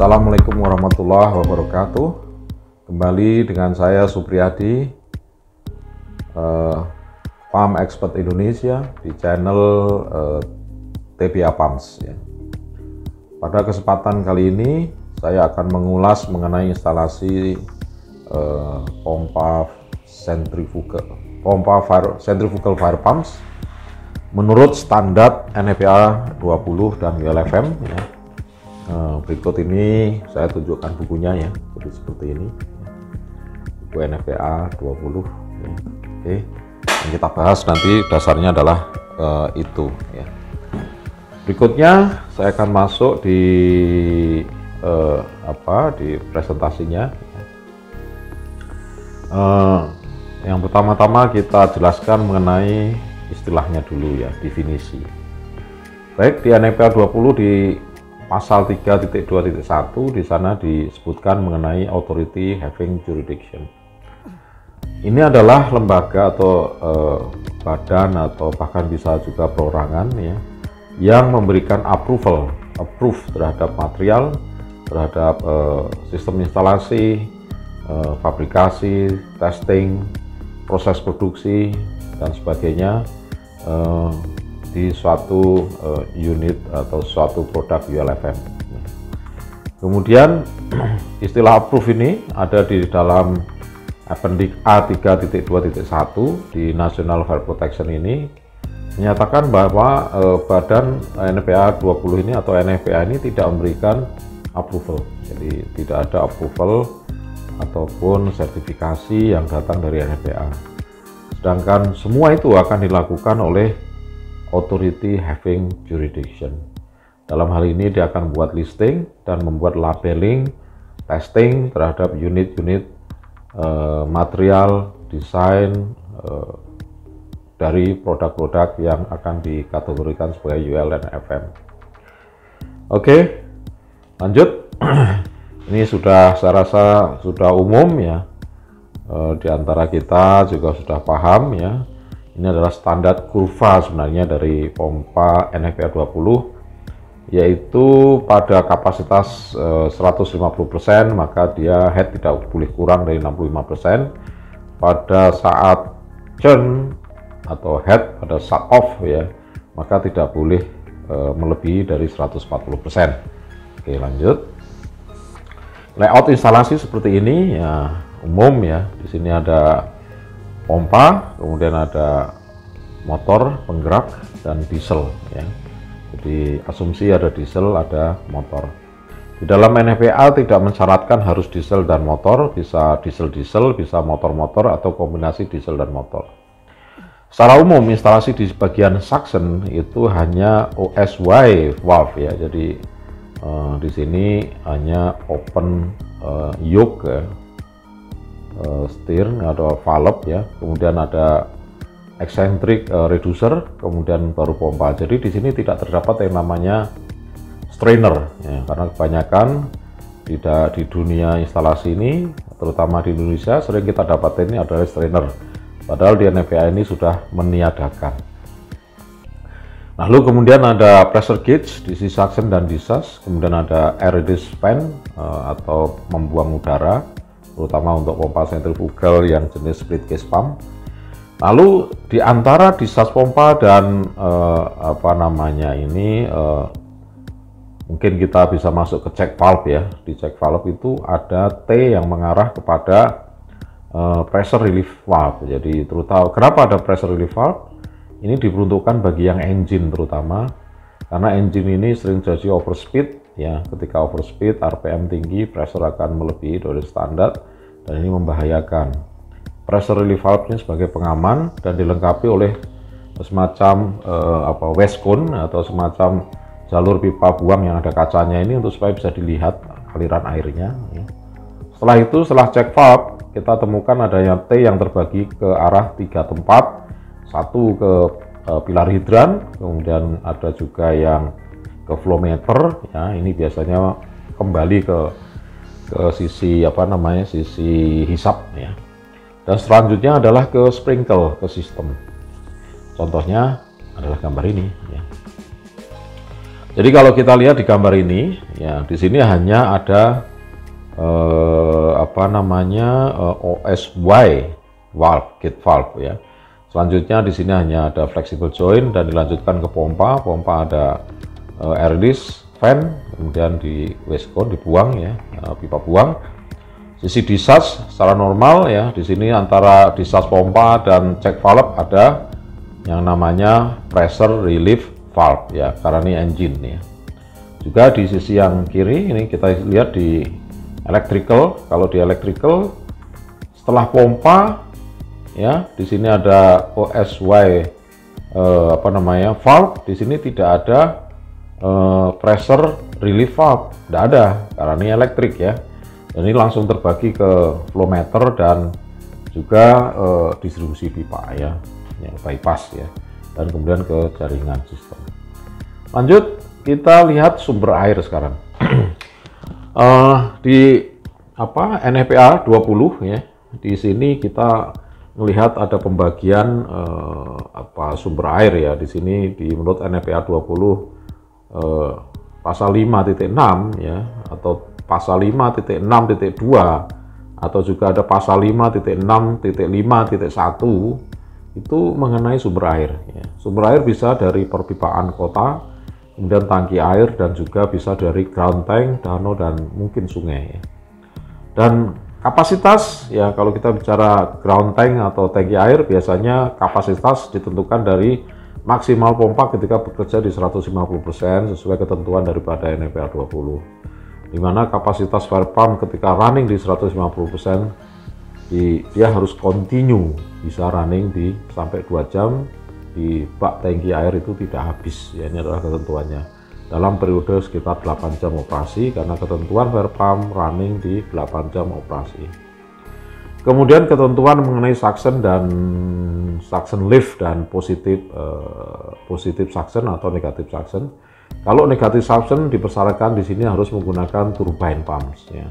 Assalamualaikum warahmatullahi wabarakatuh. Kembali dengan saya Supriyadi, Pump Expert Indonesia di channel TBA Pumps ya. Pada kesempatan kali ini saya akan mengulas mengenai instalasi pompa centrifugal fire pumps menurut standar NFPA 20 dan WLFM ya. Berikut ini saya tunjukkan bukunya ya, jadi seperti ini buku NFPA 20 ya. Oke, yang kita bahas nanti dasarnya adalah itu ya. Berikutnya saya akan masuk di di presentasinya ya. Yang pertama-tama kita jelaskan mengenai istilahnya dulu ya, definisi. Baik, di NFPA 20 di Pasal 3.2.1 di sana disebutkan mengenai authority having jurisdiction. Ini adalah lembaga atau badan atau bahkan bisa juga perorangan ya, yang memberikan approve terhadap material, terhadap sistem instalasi, fabrikasi, testing, proses produksi dan sebagainya di suatu unit atau suatu produk WLFM. Kemudian istilah approve ini ada di dalam Appendix A 3.2.1 di National Fire Protection ini menyatakan bahwa badan NFPA 20 ini atau NFPA ini tidak memberikan approval. Jadi tidak ada approval ataupun sertifikasi yang datang dari NFPA. Sedangkan semua itu akan dilakukan oleh authority having jurisdiction. Dalam hal ini dia akan buat listing dan membuat labeling, testing terhadap unit-unit material, desain dari produk-produk yang akan dikategorikan sebagai UL dan FM. Oke, lanjut. Ini sudah saya rasa sudah umum ya. Di antara kita juga sudah paham ya. Ini adalah standar kurva sebenarnya dari pompa NFPA 20, yaitu pada kapasitas 150% maka dia head tidak boleh kurang dari 65%. Pada saat churn atau head pada shut off ya, maka tidak boleh melebihi dari 140%. Oke, lanjut. Layout instalasi seperti ini ya, umum ya. Di sini ada pompa, kemudian ada motor penggerak dan diesel ya. Jadi asumsi ada diesel, ada motor. Di dalam NFPA tidak mensyaratkan harus diesel dan motor, bisa diesel-diesel, bisa motor-motor atau kombinasi diesel dan motor. Secara umum instalasi di bagian suction itu hanya OSY valve ya. Jadi di sini hanya open yoke ya. Steer atau valve ya, kemudian ada eccentric reducer, kemudian baru pompa. Jadi di sini tidak terdapat yang namanya strainer ya, karena kebanyakan di dunia instalasi ini, terutama di Indonesia, sering kita dapat ini adalah strainer, padahal di NFPA ini sudah meniadakan. Lalu kemudian ada pressure gauge, DC suction dan discharge, kemudian ada air release fan atau membuang udara, terutama untuk pompa sentrifugal yang jenis split case pump. Lalu di antara discharge pompa dan mungkin kita bisa masuk ke check valve ya. Di check valve itu ada T yang mengarah kepada pressure relief valve. Jadi terutama kenapa ada pressure relief valve? Ini diperuntukkan bagi yang engine terutama, karena engine ini sering jadi overspeed ya. Ketika overspeed, RPM tinggi, pressure akan melebihi dari standar dan ini membahayakan. Pressure relief valve ini sebagai pengaman dan dilengkapi oleh semacam waste cone atau semacam jalur pipa buang yang ada kacanya ini untuk supaya bisa dilihat aliran airnya ya. Setelah itu, setelah check valve, kita temukan adanya T yang terbagi ke arah 3 tempat, satu ke pilar hidran, kemudian ada juga yang ke flow meter ya. Ini biasanya kembali ke sisi sisi hisap ya. Dan selanjutnya adalah ke sprinkle, ke sistem. Contohnya adalah gambar ini ya. Jadi kalau kita lihat di gambar ini, ya di sini hanya ada OSY valve, gate valve ya. Selanjutnya di sini hanya ada flexible joint dan dilanjutkan ke pompa. Pompa ada air release fan, kemudian di waste cone dibuang ya, pipa buang. Sisi discharge secara normal ya. Di sini antara discharge pompa dan check valve ada yang namanya pressure relief valve ya, karena ini engine ya. Juga di sisi yang kiri ini kita lihat di electrical. Kalau di electrical setelah pompa ya, di sini ada OSY valve. Di sini tidak ada pressure relief valve, tidak ada karena ini elektrik ya. Dan ini langsung terbagi ke flow meter dan juga distribusi pipa ya, bypass ya, dan kemudian ke jaringan sistem. Lanjut kita lihat sumber air sekarang. Di NFPA 20 ya, di sini kita melihat ada pembagian sumber air ya. Di sini menurut NFPA 20 pasal 5.6 ya, atau pasal 5.6.2, atau juga ada pasal 5.6.5.1 itu mengenai sumber air ya. Sumber air bisa dari perpipaan kota, kemudian tangki air, dan juga bisa dari ground tank, danau, dan mungkin sungai ya. Dan kapasitas ya, kalau kita bicara ground tank atau tangki air, biasanya kapasitas ditentukan dari maksimal pompa ketika bekerja di 150% sesuai ketentuan daripada NFPA 20, di mana kapasitas fire pump ketika running di 150% dia harus continue, bisa running di sampai 2 jam di bak tangki air itu tidak habis ya. Ini adalah ketentuannya dalam periode sekitar 8 jam operasi, karena ketentuan fire pump running di 8 jam operasi. Kemudian ketentuan mengenai suction dan suction lift dan positif suction atau negatif suction. Kalau negatif suction dipersyaratkan di sini harus menggunakan turbine pumps ya.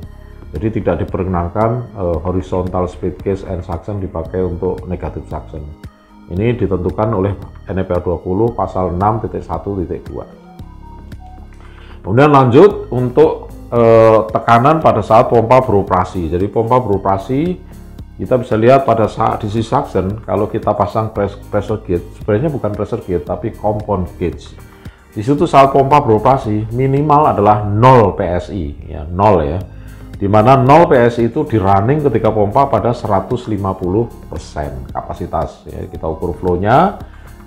Jadi tidak diperkenankan horizontal split case and suction dipakai untuk negatif suction. Ini ditentukan oleh NFPA 20 pasal 6.1.2. Kemudian lanjut untuk tekanan pada saat pompa beroperasi. Jadi pompa beroperasi kita bisa lihat pada saat di sisi suction, kalau kita pasang pressure gauge, sebenarnya bukan pressure gauge tapi compound gauge. Di situ saat pompa beroperasi minimal adalah 0 PSI ya, 0 ya. Dimana 0 PSI itu di running ketika pompa pada 150% kapasitas ya. Kita ukur flow-nya,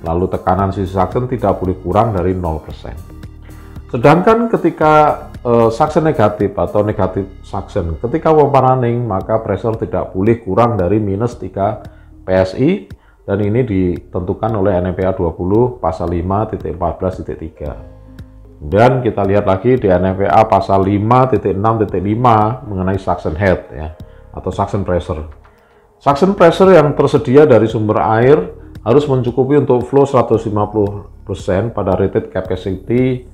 lalu tekanan sisi suction tidak boleh kurang dari 0%. Sedangkan ketika suction negatif atau negatif suction, ketika pompa running maka pressure tidak boleh kurang dari minus 3 PSI, dan ini ditentukan oleh NFPA 20 pasal 5.14.3. Kemudian kita lihat lagi di NFPA pasal 5.6.5 mengenai suction head ya, atau suction pressure. Suction pressure yang tersedia dari sumber air harus mencukupi untuk flow 150% pada rated capacity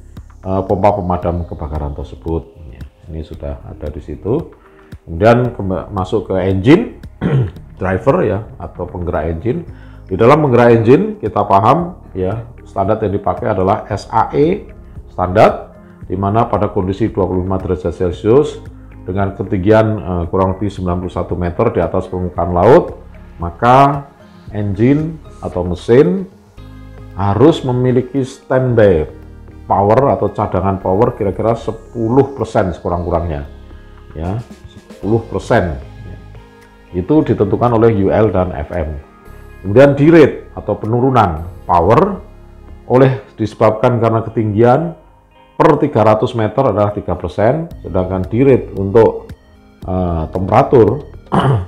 pompa pemadam kebakaran tersebut. Ini sudah ada di situ. Kemudian masuk ke engine, driver ya, atau penggerak engine. Di dalam penggerak engine kita paham ya, standar yang dipakai adalah SAE standar, di mana pada kondisi 25 derajat Celcius dengan ketinggian kurang lebih 91 meter di atas permukaan laut, maka engine atau mesin harus memiliki standby power atau cadangan power kira-kira 10% sekurang-kurangnya ya, 10% ya. Itu ditentukan oleh UL dan FM. Kemudian D-rate atau penurunan power disebabkan karena ketinggian per 300 meter adalah 3%, sedangkan D-rate untuk temperatur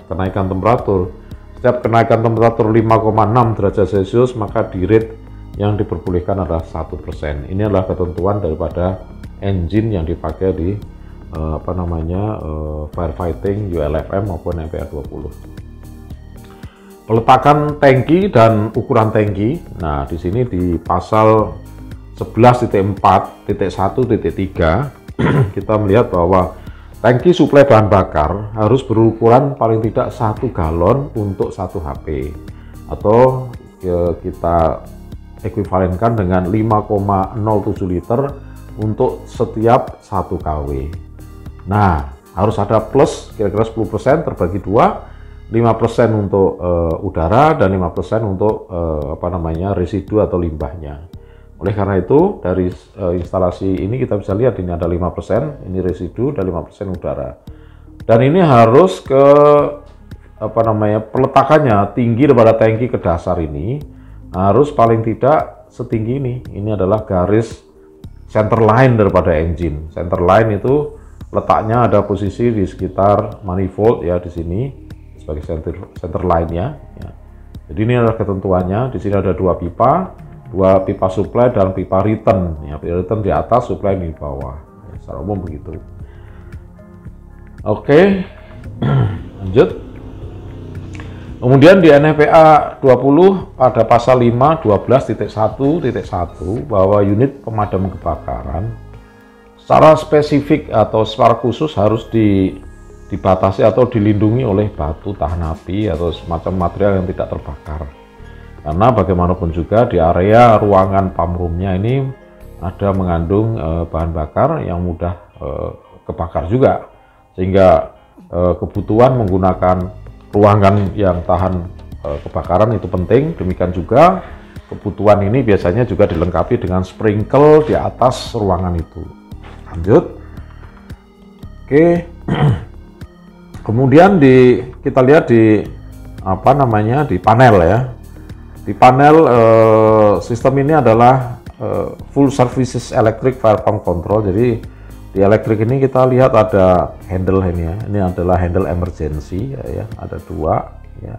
kenaikan temperatur, setiap kenaikan temperatur 5,6 derajat Celcius maka D-rate yang diperbolehkan adalah 1%. Ini adalah ketentuan daripada engine yang dipakai di firefighting ULFM maupun NFPA 20. Peletakan tangki dan ukuran tangki. Nah, di sini di pasal 11.4.1.3 kita melihat bahwa tangki suplai bahan bakar harus berukuran paling tidak 1 galon untuk 1 HP, atau kita ekuivalenkan dengan 5,07 liter untuk setiap 1 kW. Nah, harus ada plus kira-kira 10% terbagi 2, 5% untuk udara dan 5% untuk residu atau limbahnya. Oleh karena itu dari instalasi ini kita bisa lihat ini ada 5%, ini residu dan 5% udara. Dan ini harus ke peletakannya tinggi daripada tangki ke dasar ini harus paling tidak setinggi ini. Ini adalah garis center line daripada engine. Center line itu letaknya ada posisi di sekitar manifold ya, di sini sebagai center line-nya ya. Jadi ini adalah ketentuannya. Di sini ada 2 pipa supply dan pipa return ya. Pipa return di atas, supply di bawah ya, secara umum begitu. Oke. Lanjut. Kemudian di NFPA 20 pada pasal 5 12.1.1 bahwa unit pemadam kebakaran secara spesifik atau secara khusus harus dibatasi atau dilindungi oleh batu tahan api atau semacam material yang tidak terbakar. Karena bagaimanapun juga di area ruangan pump room-nya ini ada mengandung bahan bakar yang mudah kebakar juga, sehingga kebutuhan menggunakan ruangan yang tahan kebakaran itu penting. Demikian juga kebutuhan ini biasanya juga dilengkapi dengan sprinkle di atas ruangan itu. Lanjut. Oke. Kemudian kita lihat di di panel ya. Di panel sistem ini adalah full services electric fire pump control. Jadi di elektrik ini kita lihat ada handle ini ya. Ini adalah handle emergency ya, ada 2 ya.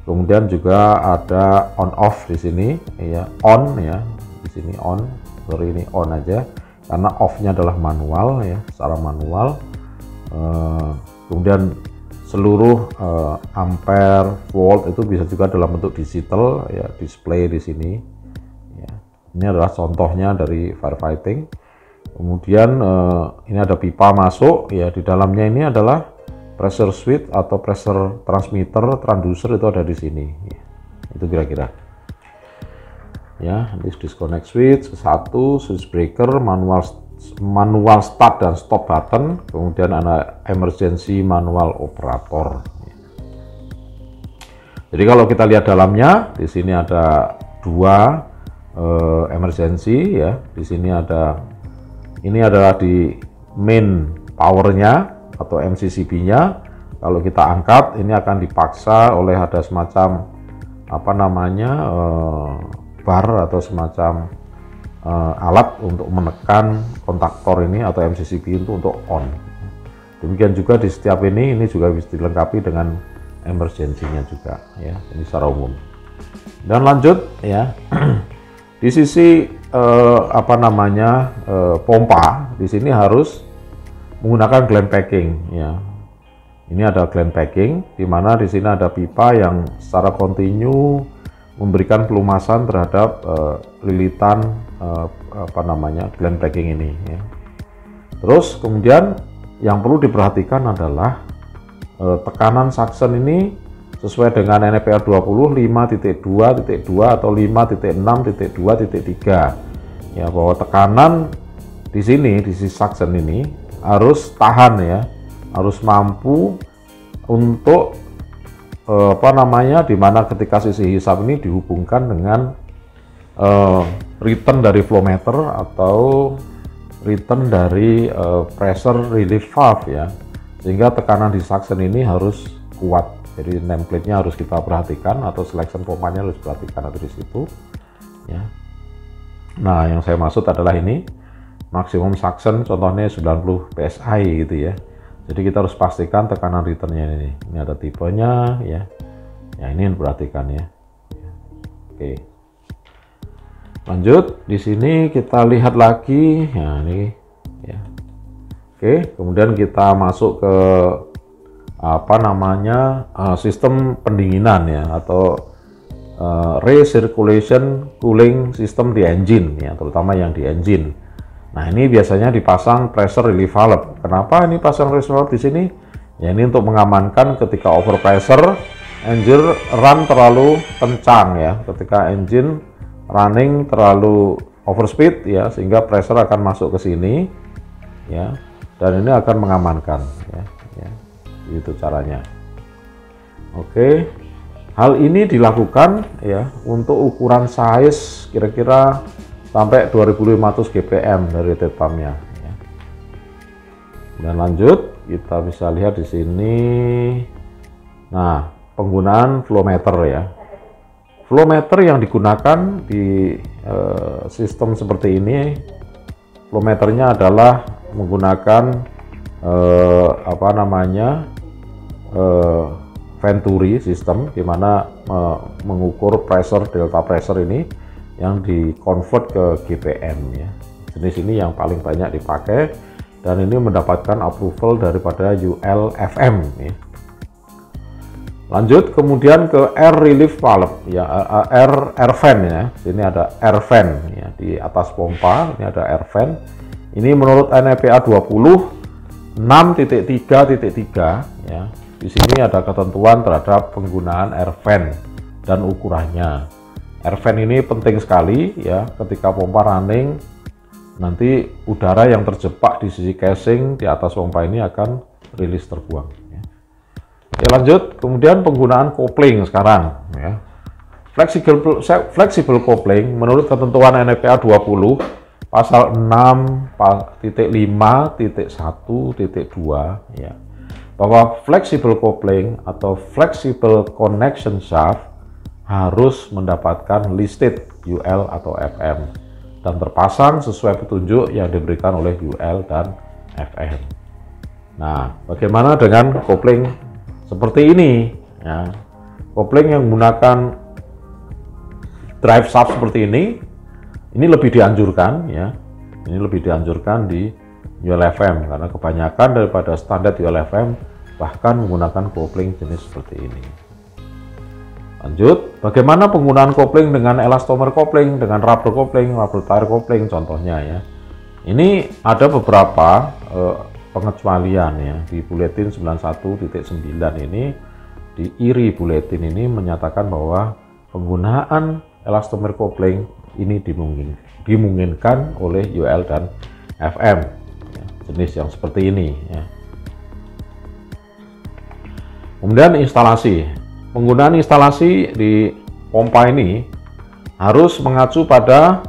Kemudian juga ada on off di sini ya, on ya. Di sini on, sorry ini on aja karena off-nya adalah manual ya, secara manual. Kemudian seluruh ampere, volt itu bisa juga dalam bentuk digital ya, display di sini ya. Ini adalah contohnya dari firefighting. Kemudian ini ada pipa masuk ya, di dalamnya ini adalah pressure switch atau pressure transmitter, transducer itu ada di sini ya. Itu kira-kira ya. Ini disconnect switch 1, switch breaker, manual start dan stop button, kemudian ada emergency manual operator ya. Jadi kalau kita lihat dalamnya, di sini ada 2 emergency ya. Di sini ini adalah di main powernya atau MCCB-nya. Kalau kita angkat, ini akan dipaksa oleh ada semacam bar atau semacam alat untuk menekan kontaktor ini atau MCCB itu untuk on. Demikian juga di setiap ini juga bisa dilengkapi dengan emergency-nya juga ya, ini secara umum. Dan lanjut ya. Di sisi pompa di sini harus menggunakan gland packing ya. Ini ada gland packing di mana di sini ada pipa yang secara kontinu memberikan pelumasan terhadap lilitan gland packing ini ya. Terus kemudian yang perlu diperhatikan adalah tekanan suction ini sesuai dengan NFPA 20 5.2.2 atau 5.6.2.3 ya, bahwa tekanan di sini di sisi suction ini harus tahan ya, harus mampu untuk di mana ketika sisi hisap ini dihubungkan dengan return dari flow meter atau return dari pressure relief valve ya, sehingga tekanan di suction ini harus kuat. Jadi nameplate-nya harus kita perhatikan atau selection pompanya harus perhatikan dari situ ya. Nah, yang saya maksud adalah ini maksimum suction contohnya 90 psi gitu ya. Jadi kita harus pastikan tekanan returnnya ini. Ini ada tipenya ya. Ya ini perhatikan ya. Oke. Lanjut, di sini kita lihat lagi. Ya ini ya. Oke, kemudian kita masuk ke sistem pendinginan ya, atau recirculation cooling system di engine ya, terutama yang di engine. Nah, ini biasanya dipasang pressure relief valve. Kenapa ini pasang pressure valve di sini? Ya, ini untuk mengamankan ketika over pressure engine run terlalu kencang ya. Ketika engine running terlalu overspeed ya, sehingga pressure akan masuk ke sini ya, dan ini akan mengamankan ya, itu caranya. Oke, hal ini dilakukan ya untuk ukuran size kira-kira sampai 2500 GPM dari tetramnya ya. Dan lanjut kita bisa lihat di sini. Nah, penggunaan flow meter ya. Flow meter yang digunakan di sistem seperti ini, flow meternya adalah menggunakan Venturi sistem, di mana mengukur pressure, delta pressure ini yang di-convert ke GPM ya. Jenis ini yang paling banyak dipakai dan ini mendapatkan approval daripada UL-FM ya. Lanjut kemudian ke air relief valve ya, air fan ya. Sini ada air fan ya, di atas pompa ini ada air fan. Ini menurut NFPA 20 6.3.3 ya. Di sini ada ketentuan terhadap penggunaan air fan dan ukurannya. Air fan ini penting sekali ya, ketika pompa running nanti udara yang terjebak di sisi casing di atas pompa ini akan rilis terbuang ya. Oke, lanjut kemudian penggunaan kopling sekarang ya. Flexible coupling menurut ketentuan NFPA 20 pasal 6.5.1.2 ya, bahwa flexible coupling atau flexible connection shaft harus mendapatkan listed UL atau FM dan terpasang sesuai petunjuk yang diberikan oleh UL dan FM. Nah, bagaimana dengan kopling seperti ini ya? Kopling yang menggunakan drive shaft seperti ini lebih dianjurkan ya. Ini lebih dianjurkan di UL-FM karena kebanyakan daripada standar UL-FM bahkan menggunakan kopling jenis seperti ini. Lanjut, bagaimana penggunaan kopling dengan elastomer kopling, dengan rubber kopling, rubber tire kopling contohnya ya. Ini ada beberapa pengecualian ya. Di buletin 91.9 ini, di IRI buletin ini menyatakan bahwa penggunaan elastomer kopling ini dimungkinkan oleh UL dan FM ya, jenis yang seperti ini ya. Kemudian instalasi. Penggunaan instalasi di pompa ini harus mengacu pada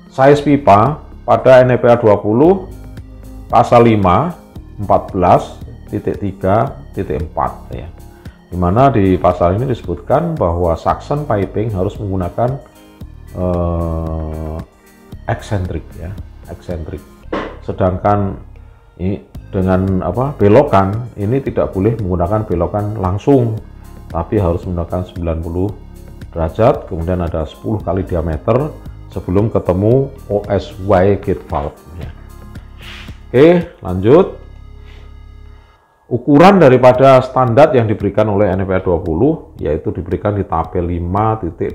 size pipa pada NFPA 20 pasal 5 14.3.4 ya. Dimana di pasal ini disebutkan bahwa suction piping harus menggunakan eksentrik ya, eksentrik. Sedangkan ini dengan belokan ini tidak boleh menggunakan belokan langsung, tapi harus menggunakan 90 derajat, kemudian ada 10 kali diameter sebelum ketemu OSY gate valve ya. Oke, lanjut. Ukuran daripada standar yang diberikan oleh NFPA 20 yaitu diberikan di tabel 5.25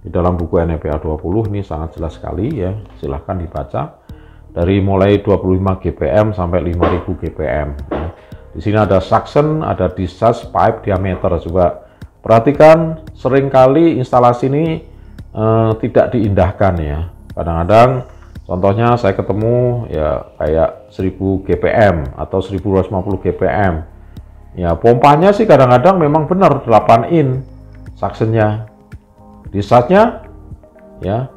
di dalam buku NFPA 20. Ini sangat jelas sekali ya, silahkan dibaca. Dari mulai 25 GPM sampai 5000 GPM ya. Di sini ada suction, ada discharge pipe diameter juga. Perhatikan, seringkali instalasi ini tidak diindahkan ya. Kadang-kadang contohnya saya ketemu ya kayak 1000 GPM atau 1250 GPM. Ya, pompanya sih kadang-kadang memang benar 8 in suctionnya. Discharge-nya ya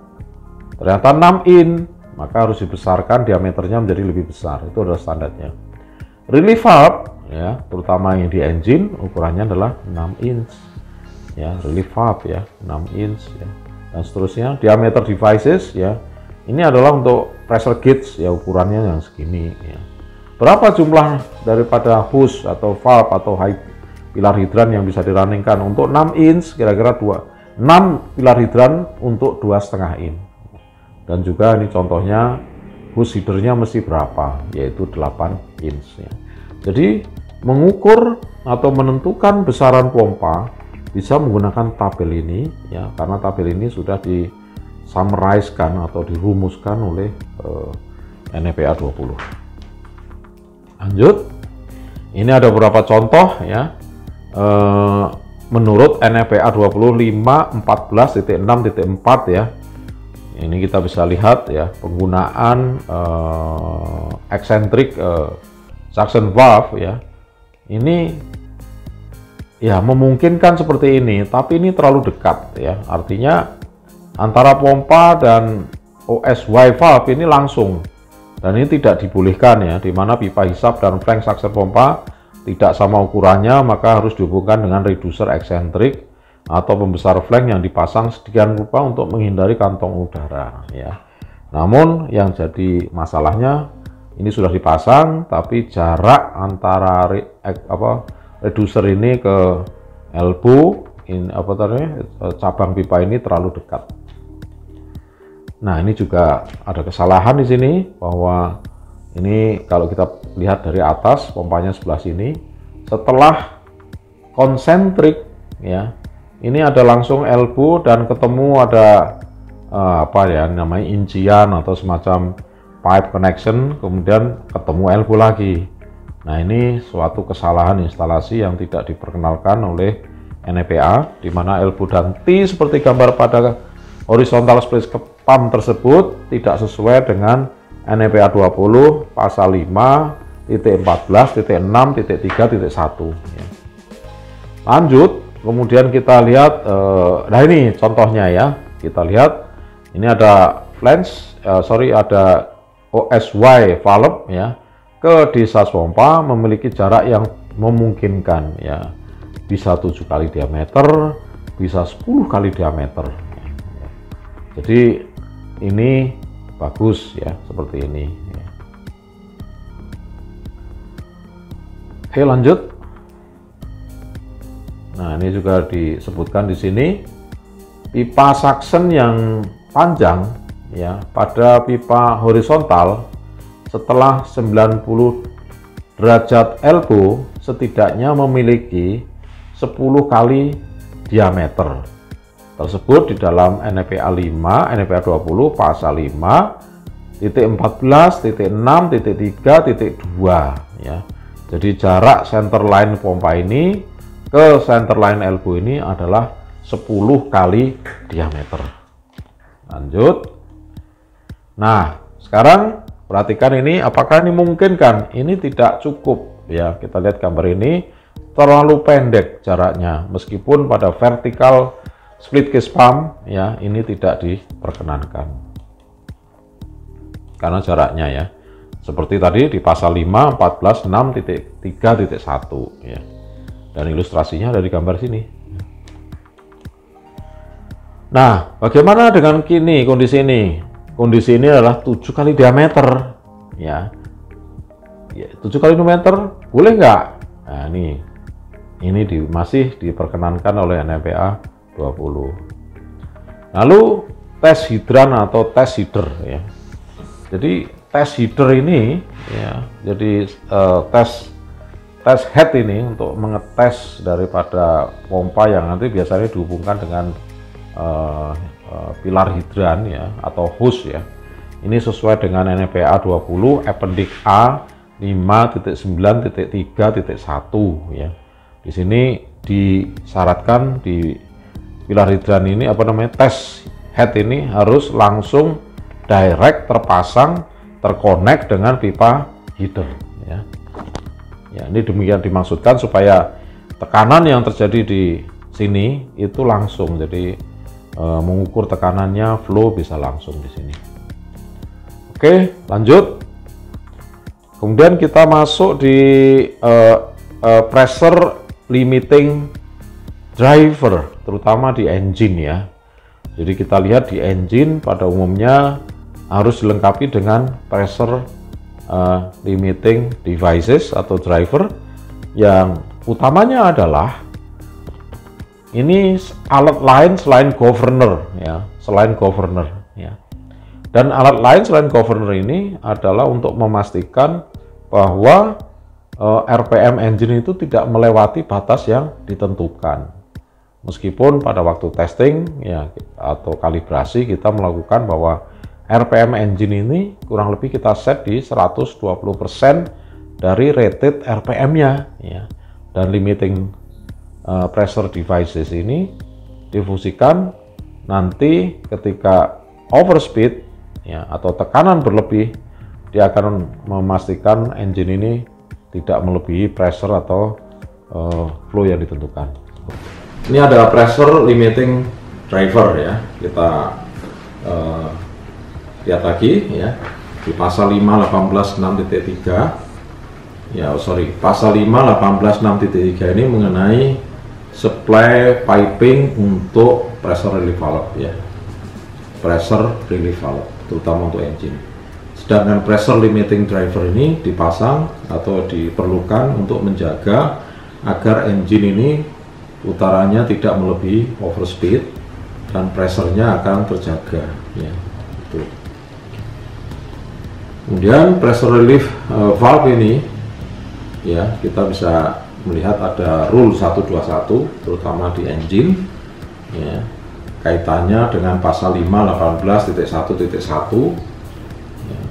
ternyata 6 in, maka harus dibesarkan diameternya menjadi lebih besar. Itu adalah standarnya. Relief valve ya, terutama yang di engine ukurannya adalah 6 inch ya, relief valve ya 6 inch ya, dan seterusnya. Diameter devices ya, ini adalah untuk pressure gauge ya, ukurannya yang segini ya. Berapa jumlah daripada hose atau valve atau pilar hidran yang bisa dirunningkan untuk 6 inch, kira-kira 6 pilar hidran untuk 2,5 in. Dan juga ini contohnya hose headernya mesti berapa, yaitu 8 inch ya. Jadi mengukur atau menentukan besaran pompa bisa menggunakan tabel ini ya, karena tabel ini sudah di summarize-kan atau dirumuskan oleh NFPA 20. Lanjut, ini ada beberapa contoh ya. Menurut NFPA 25 14.6.4 ya, Ini kita bisa lihat ya penggunaan eccentric suction valve ya. Ini ya memungkinkan seperti ini, tapi ini terlalu dekat ya. Artinya antara pompa dan OSY valve ini langsung, dan ini tidak dibolehkan ya, di mana pipa hisap dan flank suction pompa tidak sama ukurannya, maka harus dihubungkan dengan reducer eccentric atau pembesar flank yang dipasang sedemikian rupa untuk menghindari kantong udara ya. Namun yang jadi masalahnya ini sudah dipasang, tapi jarak antara reducer ini ke elbow cabang pipa ini terlalu dekat. Nah, ini juga ada kesalahan di sini, bahwa ini kalau kita lihat dari atas pompanya sebelah sini, setelah konsentrik ya, ini ada langsung elbow dan ketemu ada namanya incian atau semacam pipe connection, kemudian ketemu elbow lagi. Nah, ini suatu kesalahan instalasi yang tidak diperkenalkan oleh NEPA, di mana elbow dan T seperti gambar pada horizontal split pump tersebut tidak sesuai dengan NEPA 20 pasal 5.14.6.3.1 ya. Lanjut, kemudian kita lihat nah ini contohnya ya. Kita lihat ini ada ada OSY valve ya ke disas pompa memiliki jarak yang memungkinkan ya, bisa 7 kali diameter, bisa 10 kali diameter. Jadi ini bagus ya, seperti ini ya. Oke, lanjut. Nah, ini juga disebutkan di sini pipa suction yang panjang ya pada pipa horizontal setelah 90 derajat elbow setidaknya memiliki 10 kali diameter tersebut di dalam NEPA 20 pasal 5.14.6.3.2 ya. Jadi jarak center line pompa ini ke center line elbow ini adalah 10 kali diameter. Lanjut. Nah, sekarang perhatikan ini, apakah ini memungkinkan? Ini tidak cukup ya. Kita lihat gambar ini terlalu pendek jaraknya, meskipun pada vertikal split case pump ya ini tidak diperkenankan karena jaraknya ya seperti tadi di pasal 5.14.6.3.1 ya, dan ilustrasinya ada di gambar sini. Nah, bagaimana dengan kondisi ini? Kondisi ini adalah 7 kali diameter ya, 7 kali diameter boleh nggak? Nah, ini masih diperkenankan oleh NEPA 20. Lalu tes hidran atau tes header ya. Jadi tes header ini ya, jadi tes head ini untuk mengetes daripada pompa yang nanti biasanya dihubungkan dengan pilar hidran ya atau hose ya. Ini sesuai dengan NEPA 20 Appendix A 5.9.3.1 ya. Di sini disyaratkan di pilar hidran ini tes head ini harus langsung direct terpasang terkonek dengan pipa header ya. Ya, ini demikian dimaksudkan supaya tekanan yang terjadi di sini itu langsung, jadi mengukur tekanannya flow bisa langsung di sini. Oke, lanjut. Kemudian kita masuk di pressure limiting driver, terutama di engine ya. Jadi kita lihat di engine pada umumnya harus dilengkapi dengan pressure limiting devices atau driver yang utamanya adalah ini alat lain selain governor ya, Dan alat lain selain governor ini adalah untuk memastikan bahwa RPM engine itu tidak melewati batas yang ditentukan. Meskipun pada waktu testing ya atau kalibrasi kita melakukan bahwa RPM engine ini kurang lebih kita set di 120% dari rated RPM-nya ya. Dan limiting pressure devices ini difungsikan nanti ketika overspeed ya atau tekanan berlebih, dia akan memastikan engine ini tidak melebihi pressure atau flow yang ditentukan. Ini ada pressure limiting driver ya, kita lihat lagi ya di pasal 5.18.6.3 ya, pasal 5.18.6.3 ini mengenai supply piping untuk pressure relief valve ya, pressure relief valve terutama untuk engine. Sedangkan pressure limiting driver ini dipasang atau diperlukan untuk menjaga agar engine ini putarannya tidak melebihi overspeed dan pressure-nya akan terjaga ya. Kemudian pressure relief valve ini ya, kita bisa melihat ada rule 121 terutama di engine ya, kaitannya dengan pasal 5.18.1.1 ya,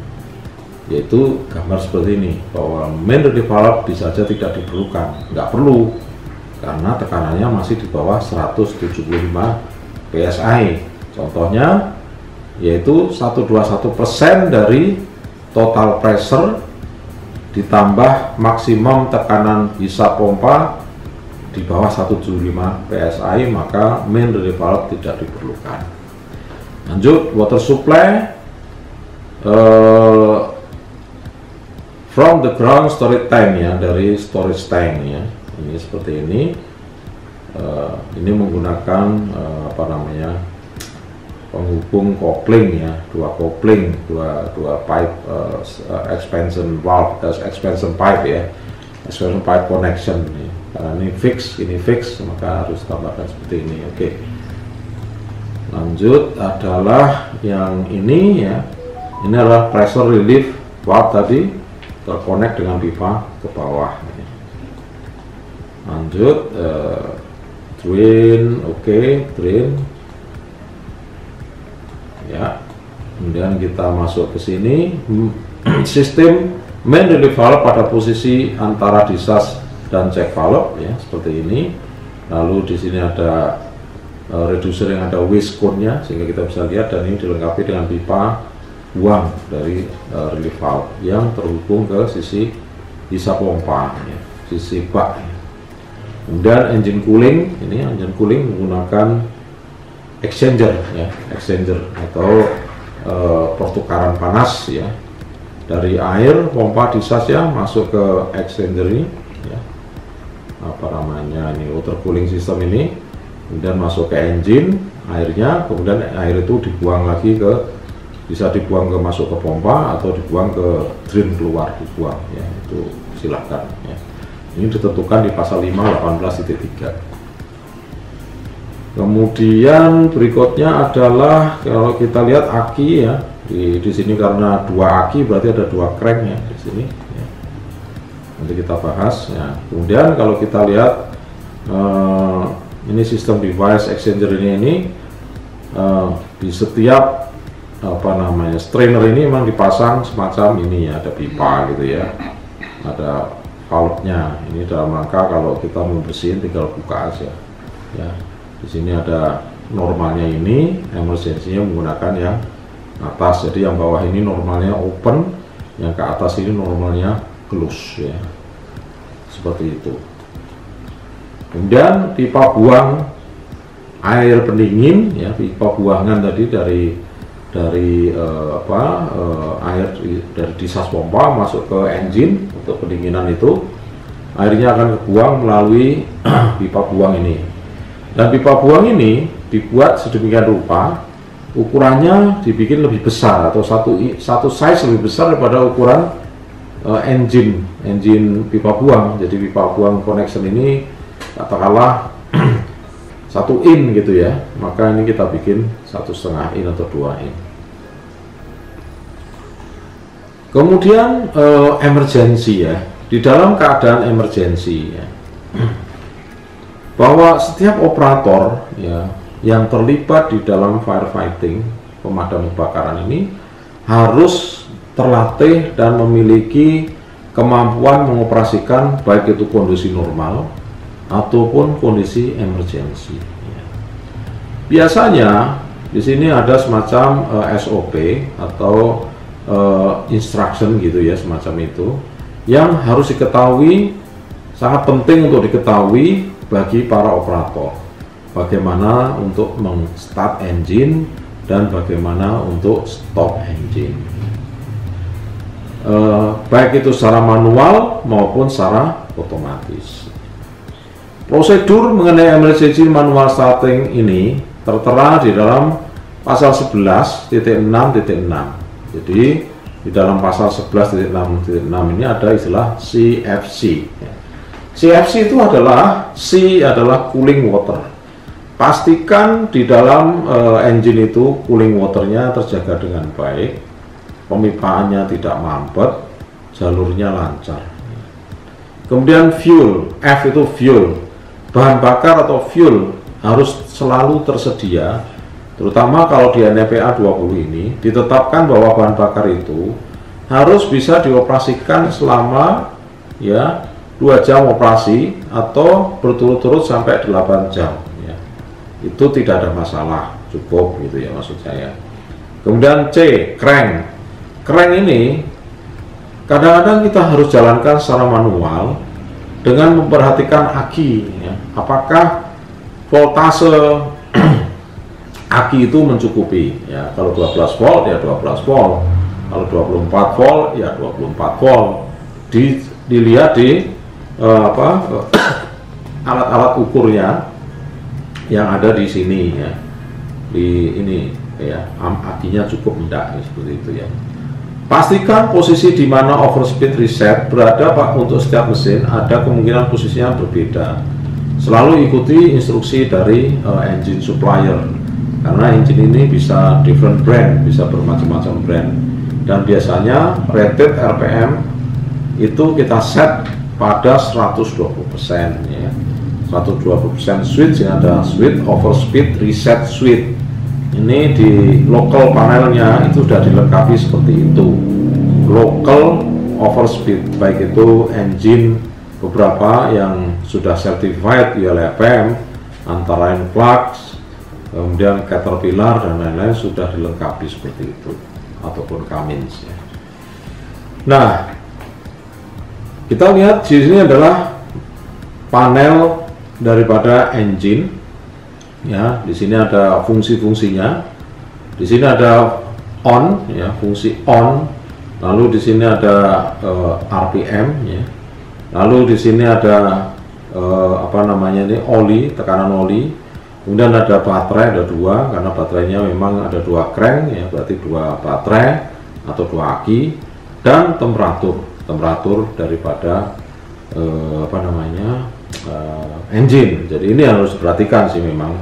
yaitu gambar seperti ini, bahwa main relief valve bisa saja tidak diperlukan, nggak perlu karena tekanannya masih di bawah 175 PSI. Contohnya yaitu 121% dari total pressure ditambah maksimum tekanan hisap pompa di bawah 175 PSI, maka main relief valve tidak diperlukan. Lanjut, water supply from the ground storage tank ya, dari storage tank ya, ini seperti ini. Ini menggunakan apa namanya, penghubung kopling ya, dua kopling, dua pipe expansion valve, expansion pipe ya, expansion pipe connection ya. Karena ini fix, maka harus tambahkan seperti ini. Oke. Lanjut adalah yang ini ya, ini adalah pressure relief valve tadi terkonek dengan pipa ke bawah ya. Lanjut drain, drain ya. Kemudian kita masuk ke sini, sistem main relief valve pada posisi antara discharge dan check valve ya, seperti ini. Lalu di sini ada reducer yang ada waste cone-nya sehingga kita bisa lihat, dan ini dilengkapi dengan pipa buang dari relief valve yang terhubung ke sisi hisap pompa ya, sisi bak ya. Kemudian engine cooling, ini engine cooling menggunakan exchanger ya, exchanger atau pertukaran panas ya, dari air pompa discharge ya masuk ke exchanger ini ya, apa namanya ini, water cooling system ini, kemudian masuk ke engine airnya, kemudian air itu dibuang lagi ke, bisa dibuang ke masuk ke pompa atau dibuang ke drain keluar, dibuang ya, itu silahkan ya. Ini ditentukan di pasal 5.18.3. Kemudian berikutnya adalah kalau kita lihat aki ya, di sini karena dua aki berarti ada dua crank ya di sini ya. Nanti kita bahas ya. Kemudian kalau kita lihat ini sistem device exchanger ini di setiap apa namanya strainer ini memang dipasang semacam ini ya, ada pipa gitu ya, ada valve-nya. Ini dalam rangka kalau kita mau bersihin tinggal buka aja ya. Di sini ada normalnya, ini emergensinya menggunakan yang atas, jadi yang bawah ini normalnya open, yang ke atas ini normalnya close ya, seperti itu. Kemudian pipa buang air pendingin ya, pipa buangan tadi dari air dari discharge pompa masuk ke engine untuk pendinginan, itu airnya akan kebuang melalui pipa buang ini. Dan pipa buang ini dibuat sedemikian rupa, ukurannya dibikin lebih besar atau satu size lebih besar daripada ukuran engine pipa buang. Jadi pipa buang connection ini katakanlah 1 in gitu ya, maka ini kita bikin 1,5 in atau 2 in. Kemudian emergency ya, di dalam keadaan emergency ya, bahwa setiap operator ya yang terlibat di dalam firefighting, pemadam kebakaran ini harus terlatih dan memiliki kemampuan mengoperasikan baik itu kondisi normal ataupun kondisi emergency ya. Biasanya di sini ada semacam SOP atau instruction gitu ya, semacam itu yang harus diketahui, sangat penting untuk diketahui bagi para operator. Bagaimana untuk meng-start engine dan bagaimana untuk stop engine, baik itu secara manual maupun secara otomatis. Prosedur mengenai emergency manual starting ini tertera di dalam pasal 11.6.6. Jadi di dalam pasal 11.6.6 ini ada istilah CFC. CFC itu adalah cooling water. Pastikan di dalam engine itu cooling waternya terjaga dengan baik, pemipaannya tidak mampet, jalurnya lancar. Kemudian fuel, F itu fuel, bahan bakar atau fuel harus selalu tersedia. Terutama kalau di NFPA 20 ini ditetapkan bahwa bahan bakar itu harus bisa dioperasikan selama 2 jam operasi atau berturut-turut sampai 8 jam. Itu tidak ada masalah, cukup gitu ya maksud saya. Kemudian C, crank. Crank ini kadang-kadang kita harus jalankan secara manual dengan memperhatikan aki ya. Apakah voltase aki itu mencukupi ya. Kalau 12 volt ya 12 volt, kalau 24 volt ya 24 volt. Dilihat di alat-alat ukurnya yang ada di sini ya, di ini ya, akinya cukup enggak ya, seperti itu ya. Pastikan posisi di mana overspeed reset berada Pak. Untuk setiap mesin ada kemungkinan posisinya berbeda. Selalu ikuti instruksi dari engine supplier, karena engine ini bisa different brand, bisa bermacam-macam brand, dan biasanya rated RPM itu kita set pada 120% ya. 120% switch, yang ada switch overspeed reset switch. Ini di local panelnya itu sudah dilengkapi seperti itu. Local overspeed, baik itu engine beberapa yang sudah certified ULFM, antara lain Flux, kemudian Caterpillar dan lain-lain sudah dilengkapi seperti itu, ataupun Cummins ya. Nah, kita lihat di sini adalah panel daripada engine ya. Di sini ada fungsi-fungsinya. Di sini ada on ya, fungsi on. Lalu di sini ada RPM ya. Lalu di sini ada oli, tekanan oli. Kemudian ada baterai, ada 2, karena baterainya memang ada 2 crank ya, berarti 2 baterai atau 2 aki, dan temperatur daripada engine. Jadi ini harus diperhatikan sih memang.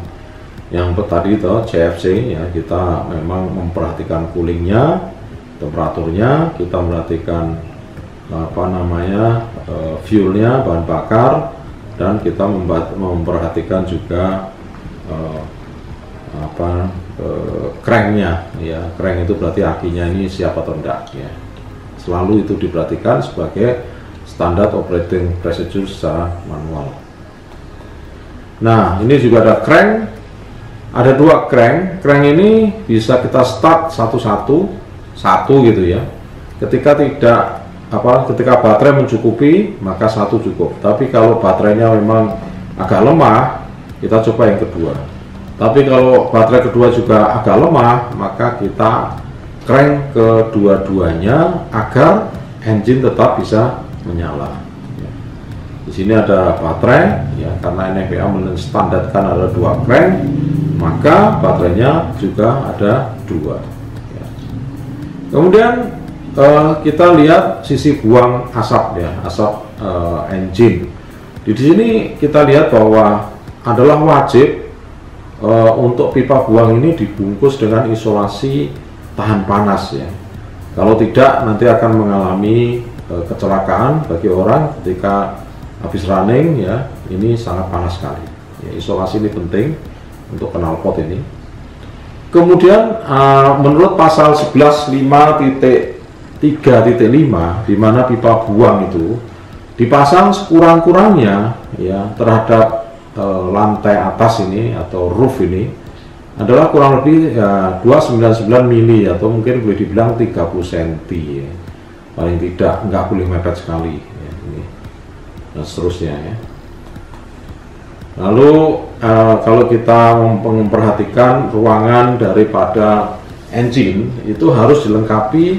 Yang tadi itu CFC ya, kita memang memperhatikan coolingnya, temperaturnya, kita memperhatikan fuelnya, bahan bakar, dan kita memperhatikan juga cranknya ya. Crank itu berarti akinya ini siap atau enggak ya. Selalu itu diperhatikan sebagai standar operating procedure secara manual. Nah, ini juga ada crank. Ada 2 crank. Crank ini bisa kita start satu gitu ya. Ketika baterai mencukupi, maka 1 cukup. Tapi kalau baterainya memang agak lemah, kita coba yang kedua. Tapi kalau baterai kedua juga agak lemah, maka kita crank kedua-duanya agar engine tetap bisa menyala. Di sini ada baterai ya, karena NFPA menstandarkan ada 2 crank, maka baterainya juga ada 2 ya. Kemudian kita lihat sisi buang asap ya, asap engine. Di sini kita lihat bahwa adalah wajib untuk pipa buang ini dibungkus dengan isolasi tahan panas ya. Kalau tidak nanti akan mengalami kecelakaan bagi orang ketika habis running ya. Ini sangat panas sekali ya, isolasi ini penting untuk knalpot ini. Kemudian menurut pasal 11.5.3.5 di mana pipa buang itu dipasang sekurang-kurangnya ya terhadap lantai atas ini atau roof ini adalah kurang lebih ya, 299 mili atau mungkin boleh dibilang 30 cm ya. Paling tidak, nggak boleh mepet sekali ya, ini. Dan seterusnya ya. Lalu kalau kita memperhatikan ruangan daripada engine itu harus dilengkapi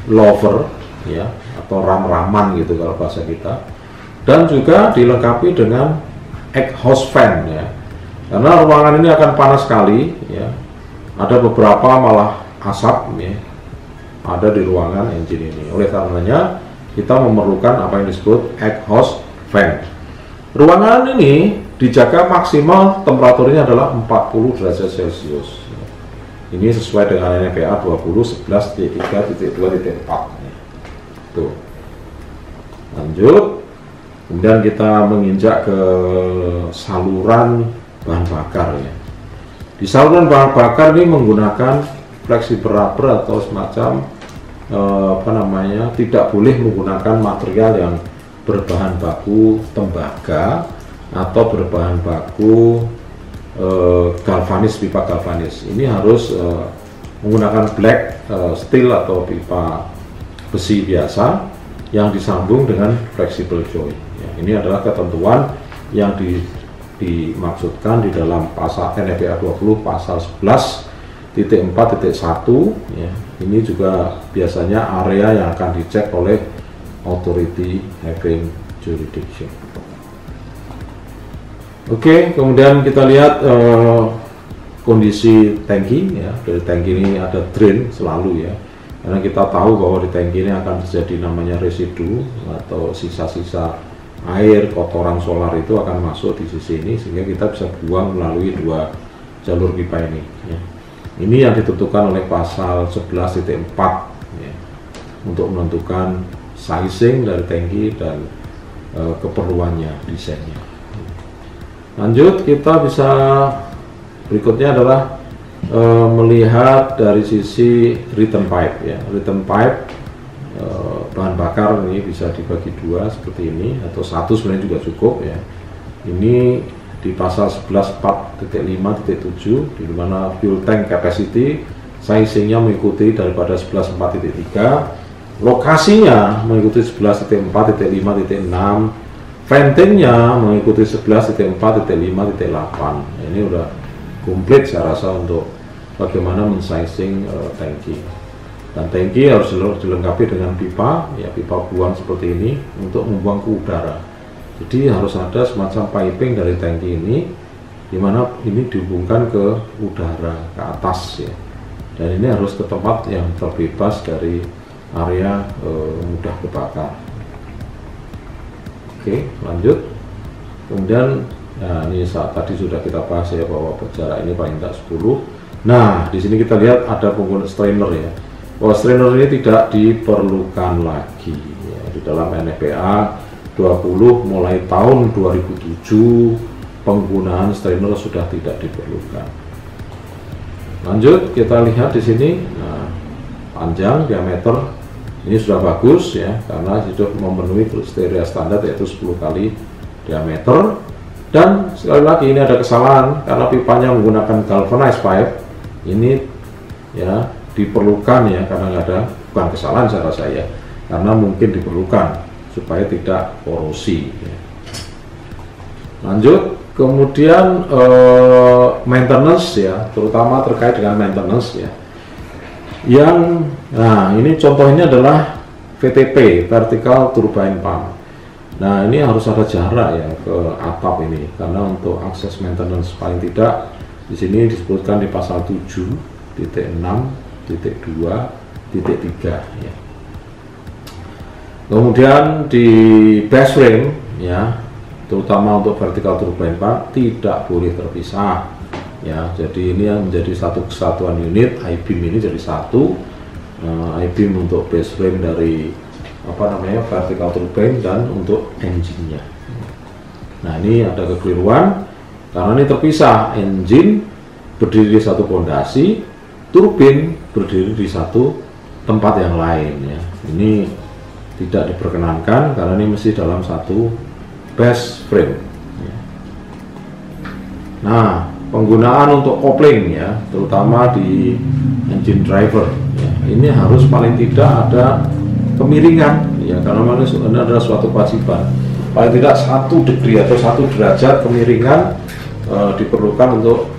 lover ya, atau ram-raman gitu kalau bahasa kita, dan juga dilengkapi dengan exhaust fan ya, karena ruangan ini akan panas sekali ya. Ada beberapa malah asap ya ada di ruangan engine ini. Oleh karenanya kita memerlukan apa yang disebut exhaust fan. Ruangan ini dijaga maksimal temperaturnya adalah 40 derajat Celcius. Ini sesuai dengan NFPA 2011.3.2.4. Tuh. Lanjut. Kemudian kita menginjak ke saluran bahan bakar ya. Di saluran bahan bakar ini menggunakan fleksibel rubber atau semacam tidak boleh menggunakan material yang berbahan baku tembaga atau berbahan baku galvanis, pipa galvanis. Ini harus menggunakan black steel atau pipa besi biasa yang disambung dengan flexible joint ya. Ini adalah ketentuan yang dimaksudkan di dalam pasal NFPA 20 pasal 11.4.1 ya. Ini juga biasanya area yang akan dicek oleh authority having jurisdiction. Oke, kemudian kita lihat kondisi tangki ya. Dari tangki ini ada drain selalu ya, karena kita tahu bahwa di tangki ini akan terjadi namanya residu atau sisa-sisa air kotoran solar itu akan masuk di sisi ini, sehingga kita bisa buang melalui dua jalur pipa ini ya. Ini yang ditentukan oleh pasal 11.4 ya, untuk menentukan sizing dari tangki dan keperluannya, desainnya. Lanjut, kita bisa berikutnya adalah melihat dari sisi return pipe ya. Return pipe bahan bakar ini bisa dibagi dua seperti ini, atau satu sebenarnya juga cukup ya. Ini di pasal 11.4.5.7 di mana fuel tank capacity sizingnya mengikuti daripada 11.4.3, lokasinya mengikuti 11.4.5.6, ventingnya mengikuti 11.4.5.8. Ini udah komplit saya rasa untuk bagaimana mensizing tangki. Dan tangki harus dilengkapi dengan pipa ya, pipa buang seperti ini untuk membuang ke udara. Jadi harus ada semacam piping dari tangki ini, dimana ini dihubungkan ke udara, ke atas ya. Dan ini harus ke tempat yang terbebas dari area mudah kebakar. Oke, lanjut. Kemudian nah, ini tadi sudah kita bahas ya, bahwa jarak ini paling tidak 10. Nah, di sini kita lihat ada penggunaan strainer ya. Bahwa strainer ini tidak diperlukan lagi ya, di dalam NFPA 20 mulai tahun 2007 penggunaan strainer sudah tidak diperlukan. Lanjut, kita lihat di sini. Nah, panjang diameter ini sudah bagus ya, karena sudah memenuhi kriteria standar yaitu 10 kali diameter. Dan sekali lagi ini ada kesalahan karena pipanya menggunakan galvanized pipe. Ini ya diperlukan ya, karena nggak ada, bukan kesalahan saya rasa ya, karena mungkin diperlukan supaya tidak korosi ya. Lanjut, kemudian maintenance ya, terutama terkait dengan maintenance ya. Yang nah ini contohnya adalah VTP, vertical turbine pump. Nah ini harus ada jarak ya ke atap ini, karena untuk akses maintenance paling tidak di sini disebutkan di pasal 7.6.2.3 ya. Kemudian di base frame ya, terutama untuk vertical turbine pump tidak boleh terpisah ya. Jadi ini yang menjadi satu kesatuan unit, I-beam ini jadi satu, I-beam untuk base frame dari vertical turbine dan untuk engine-nya. Nah ini ada kekeliruan karena ini terpisah, engine berdiri di satu pondasi, turbin berdiri di satu tempat yang lain ya. Ini tidak diperkenankan karena ini mesti dalam satu base frame ya. Nah penggunaan untuk kopling ya, terutama di engine driver ya, ini harus paling tidak ada kemiringan ya, karena memang ini adalah suatu kewajiban. Paling tidak 1 degree atau 1 derajat kemiringan diperlukan untuk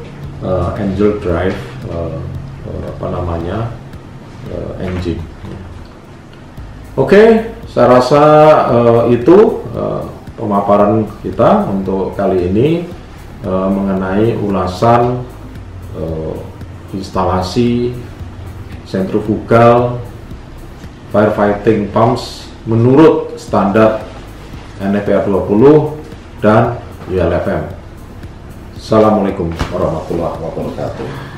angel drive engine. Oke, saya rasa itu pemaparan kita untuk kali ini mengenai ulasan instalasi sentrifugal firefighting pumps menurut standar NFPA 20 dan ULFM. Assalamualaikum warahmatullahi wabarakatuh.